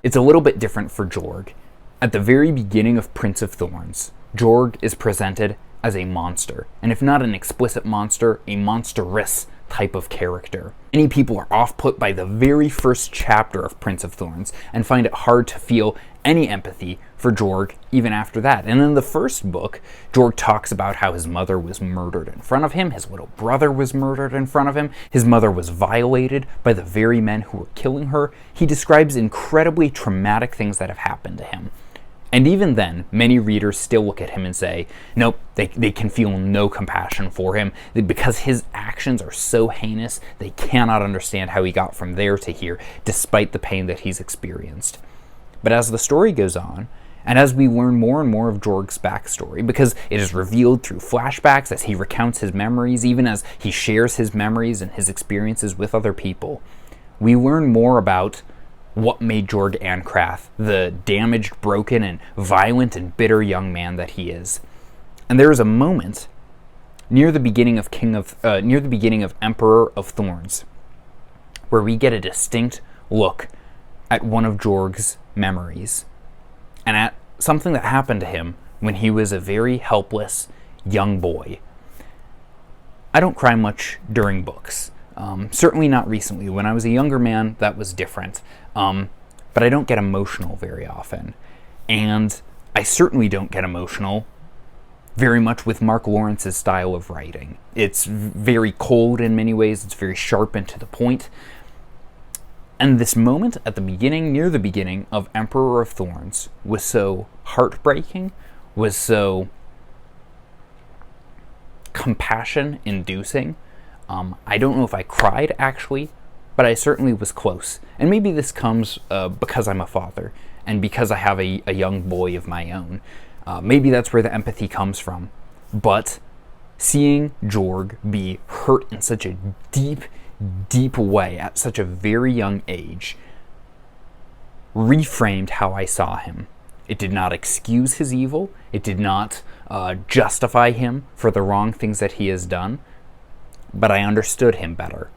It's a little bit different for Jorg. At the very beginning of Prince of Thorns, Jorg is presented as a monster, and if not an explicit monster, a monstrous type of character. Many people are off-put by the very first chapter of Prince of Thorns and find it hard to feel any empathy for Jorg even after that. And in the first book, Jorg talks about how his mother was murdered in front of him, his little brother was murdered in front of him, his mother was violated by the very men who were killing her. He describes incredibly traumatic things that have happened to him. And even then, many readers still look at him and say, nope, they can feel no compassion for him. Because his actions are so heinous, they cannot understand how he got from there to here, despite the pain that he's experienced. But as the story goes on, and as we learn more and more of Jorg's backstory, because it is revealed through flashbacks as he recounts his memories, even as he shares his memories and his experiences with other people, we learn more about what made Jorg Ancrath the damaged, broken, and violent and bitter young man that he is. And there is a moment near the beginning of Emperor of Thorns where we get a distinct look at one of Jorg's memories and at something that happened to him when he was a very helpless young boy. I don't cry much during books. Certainly not recently. When I was a younger man, that was different. But I don't get emotional very often. And I certainly don't get emotional very much with Mark Lawrence's style of writing. It's very cold in many ways. It's very sharp and to the point. And this moment at the beginning, near the beginning of Emperor of Thorns, was so heartbreaking, was so compassion-inducing. I don't know if I cried, actually, but I certainly was close. And maybe this comes because I'm a father, and because I have a young boy of my own. Maybe that's where the empathy comes from. But seeing Jorg be hurt in such a deep, deep way at such a very young age reframed how I saw him. It did not excuse his evil. It did not justify him for the wrong things that he has done. But I understood him better.